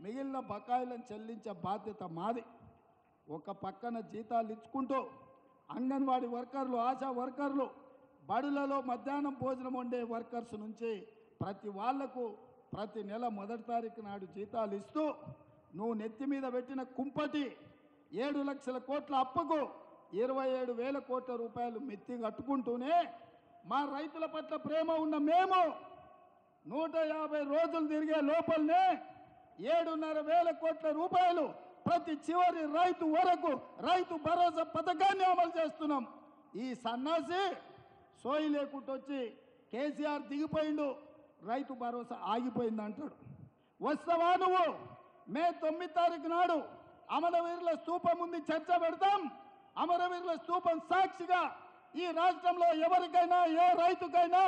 మిగిలిన బకాయిలను చెల్లించే బాధ్యత మాది. ఒక పక్కన జీతాలు ఇచ్చుకుంటూ అంగన్వాడీ వర్కర్లు, ఆశా వర్కర్లు, బడులలో మధ్యాహ్నం భోజనం వండే వర్కర్స్ నుంచి ప్రతి వాళ్లకు ప్రతి నెల మొదటి తారీఖు నాడు జీతాలు ఇస్తూ నువ్వు నెత్తి మీద పెట్టిన కుంపటి 7 లక్షల కోట్ల అప్పుకు 27,000 కోట్ల రూపాయలు మెత్తి కట్టుకుంటూనే మా రైతుల పట్ల ప్రేమ ఉన్న మేము 150 రోజులు తిరిగే లోపలనే 7,500 కోట్ల రూపాయలు ప్రతి చివరి రైతు వరకు రైతు భరోసా పథకాన్ని అమలు చేస్తున్నాం. ఈ సన్నాసి సోయి లేకుండా వచ్చి కేసీఆర్ దిగిపోయిండు, రైతు భరోసా ఆగిపోయింది అంటాడు. వస్తావా నువ్వు? మే 9 తారీఖు నాడు అమరవీరుల స్తూపం ముందు చర్చ పెడతాం. అమరవీరుల స్తూపం సాక్షిగా ఈ రాష్ట్రంలో ఎవరికైనా ఏ రైతుకైనా,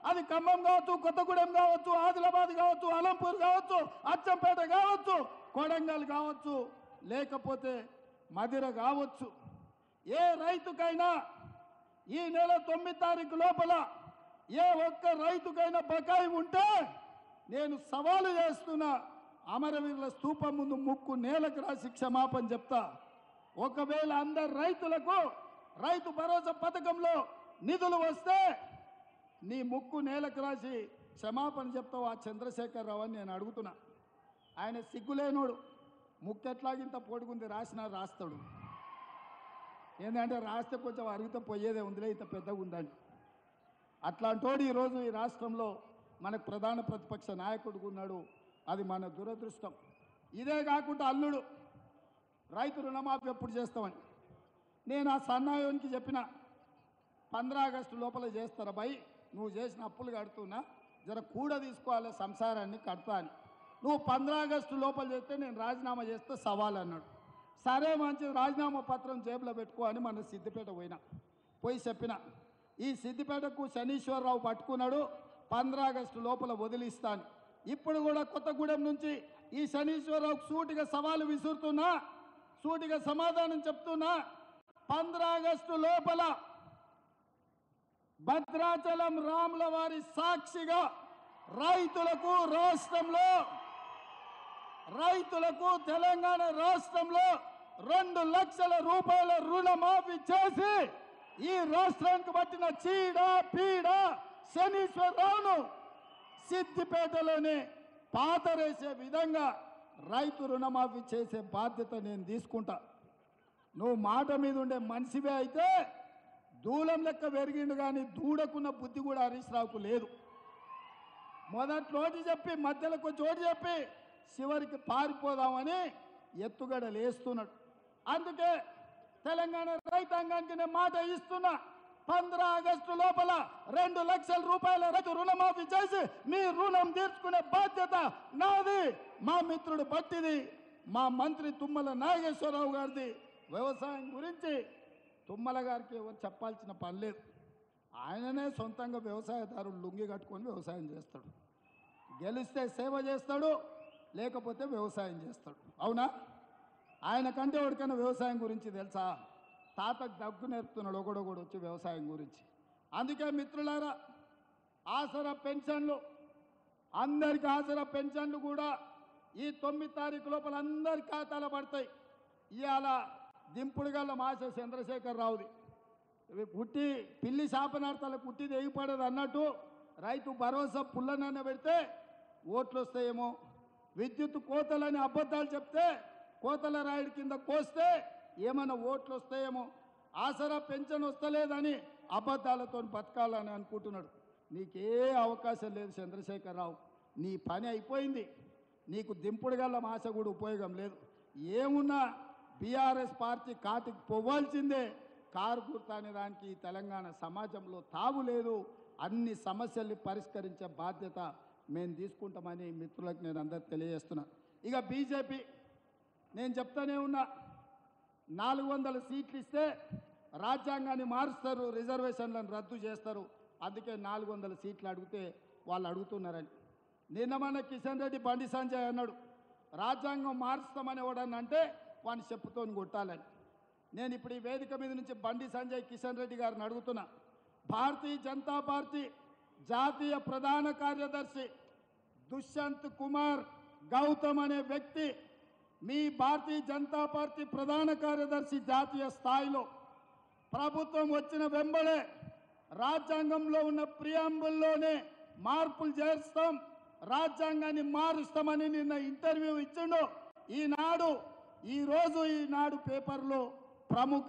అది ఖమ్మం కావచ్చు, కొత్తగూడెం కావచ్చు, ఆదిలాబాద్ కావచ్చు, అలంపూర్ కావచ్చు, అచ్చంపేట కావచ్చు, కొడంగల్ కావచ్చు, లేకపోతే మదిర కావచ్చు, ఏ రైతుకైనా ఈ నెల 9 తారీఖు లోపల ఏ ఒక్క రైతుకైనా బకాయి ఉంటే నేను సవాలు చేస్తున్నా, అమరవీరుల స్తూపం ముందు ముక్కు నేలకు రాసి క్షమాపణ చెప్తా. ఒకవేళ అందరు రైతులకు రైతు భరోసా పథకంలో నిధులు వస్తే నీ ముక్కు నేలకు రాసి క్షమాపణ చెప్తావు ఆ చంద్రశేఖరరావు అని నేను అడుగుతున్నా. ఆయన సిగ్గులేనోడు, ముక్కు ఎట్లాగింత పొడుగుంది, రాసినా రాస్తాడు. ఏంటంటే రాస్తే కొంచెం అరిగితే పోయేదే ఉందిలే, ఇంత పెద్దగా ఉందని. అట్లాంటోడు ఈరోజు ఈ రాష్ట్రంలో మనకు ప్రధాన ప్రతిపక్ష నాయకుడు ఉన్నాడు. అది మన దురదృష్టం. ఇదే కాకుండా అల్లుడు రైతు రుణమాఫీ ఎప్పుడు చేస్తామని నేను ఆ సన్నాయోనికి చెప్పిన, 15 ఆగస్టు లోపల చేస్తారా భయ్, నువ్వు చేసిన అప్పులు కడుతున్నా, జర కూడా తీసుకోవాలి సంసారాన్ని కడతా అని. నువ్వు 15 ఆగస్టు లోపల చేస్తే నేను రాజీనామా చేస్తే సవాల్ అన్నాడు. సరే మంచిది, రాజీనామా పత్రం జేబులో పెట్టుకో అని మన సిద్దిపేట పోయి చెప్పిన. ఈ సిద్దిపేటకు శనీశ్వరరావు పట్టుకున్నాడు, 15 ఆగస్టు లోపల వదిలిస్తాను. ఇప్పుడు కూడా కొత్తగూడెం నుంచి ఈ శనీశ్వరరావుకు సూటిగా సవాలు విసురుతున్నా, సూటిగా సమాధానం చెప్తున్నా, 15 ఆగస్టు లోపల భద్రాచలం రాముల వారి సాక్షిగా రైతులకు రాష్ట్రంలో, రైతులకు తెలంగాణ రాష్ట్రంలో 2 లక్షల రూపాయల రుణమాఫీ చేసి ఈ రాష్ట్రానికి పట్టిన చీడ పీడ శనీశ్వరరావును సిద్దిపేటలోనే పాతరేసే విధంగా రైతు రుణమాఫీ చేసే బాధ్యత నేను తీసుకుంటా. నువ్వు మాట మీద ఉండే మనిషివే అయితే దూలం లెక్క పెరిగిండు, కానీ దూడకున్న బుద్ధి కూడా హరీష్ రావుకు లేదు. మొదట్లోటి చెప్పి మధ్యలో చోటు చెప్పి చివరికి పారిపోదామని ఎత్తుగడలు వేస్తున్నాడు. అందుకే తెలంగాణ రైతాంగానికి నేను మాట ఇస్తున్నా, 15 ఆగస్టు లోపల 2 లక్షల రూపాయల రైతు రుణమాఫీ చేసి మీ రుణం తీర్చుకునే బాధ్యత నాది, మా మిత్రుడు బట్టిది, మా మంత్రి తుమ్మల నాగేశ్వరరావు గారిది. వ్యవసాయం గురించి తుమ్మల గారికి ఎవరు చెప్పాల్సిన పని లేదు. ఆయననే సొంతంగా వ్యవసాయదారులు లుంగి కట్టుకొని వ్యవసాయం చేస్తాడు. గెలిస్తే సేవ చేస్తాడు, లేకపోతే వ్యవసాయం చేస్తాడు. అవునా? ఆయన కంటే ఎవరికైనా వ్యవసాయం గురించి తెలుసా? తాతకు దగ్గు నేర్పుతున్నాడు ఒకడొకడు వచ్చి వ్యవసాయం గురించి. అందుకే మిత్రులారా, ఆసరా పెన్షన్లు, అందరికి ఆసరా పెన్షన్లు కూడా ఈ 9 తారీఖు లోపల అందరి ఖాతాలో పడతాయి. ఇవాళ దింపుడుగల్ల మాస చంద్రశేఖరరావుది పుట్టి పిల్లి శాపనార్థాలకు పుట్టిది ఎగిపడదు అన్నట్టు రైతు భరోసా పుల్లనన్న పెడితే ఓట్లు వస్తాయేమో, విద్యుత్ కోతలని అబద్ధాలు చెప్తే కోతల రాయుడి కింద కోస్తే ఏమైనా ఓట్లు వస్తాయేమో, ఆసరా పెన్షన్ వస్తలేదని అబద్ధాలతో బతకాలని అనుకుంటున్నాడు. నీకే అవకాశం లేదు చంద్రశేఖరరావు, నీ పని అయిపోయింది. నీకు దింపుడుగల్ల మాస కూడా ఉపయోగం లేదు. ఏమున్నా బీఆర్ఎస్ పార్టీ కాటికి పోవాల్సిందే. కారు గుర్తు అనే దానికి తెలంగాణ సమాజంలో తావు లేదు. అన్ని సమస్యల్ని పరిష్కరించే బాధ్యత మేము తీసుకుంటామని మిత్రులకు నేను అందరికి తెలియజేస్తున్నా. ఇక బీజేపీ నేను చెప్తానే ఉన్నా, 400 సీట్లు ఇస్తే రాజ్యాంగాన్ని మారుస్తారు, రిజర్వేషన్లను రద్దు చేస్తారు. అందుకే 400 సీట్లు అడిగితే వాళ్ళు అడుగుతున్నారని. నిన్న మన కిషన్ రెడ్డి బండి సంజయ్ అన్నాడు, రాజ్యాంగం మారుస్తామని ఎవడన్నా అంటే వాడిని చెప్పుతో కొట్టాలని. నేను ఇప్పుడు ఈ వేదిక మీద నుంచి బండి సంజయ్ కిషన్ రెడ్డి గారిని అడుగుతున్నా, భారతీయ జనతా పార్టీ జాతీయ ప్రధాన కార్యదర్శి దుష్యంత్ కుమార్ గౌతమ్ అనే వ్యక్తి మీ భారతీయ జనతా పార్టీ ప్రధాన కార్యదర్శి జాతీయ స్థాయిలో ప్రభుత్వం వచ్చిన వెంబడే రాజ్యాంగంలో ఉన్న ప్రియాంబుల్లోనే మార్పులు చేస్తాం, రాజ్యాంగాన్ని మారుస్తామని నిన్న ఇంటర్వ్యూ ఇచ్చిండు. ఈరోజు ఈనాడు పేపర్లో ప్రముఖ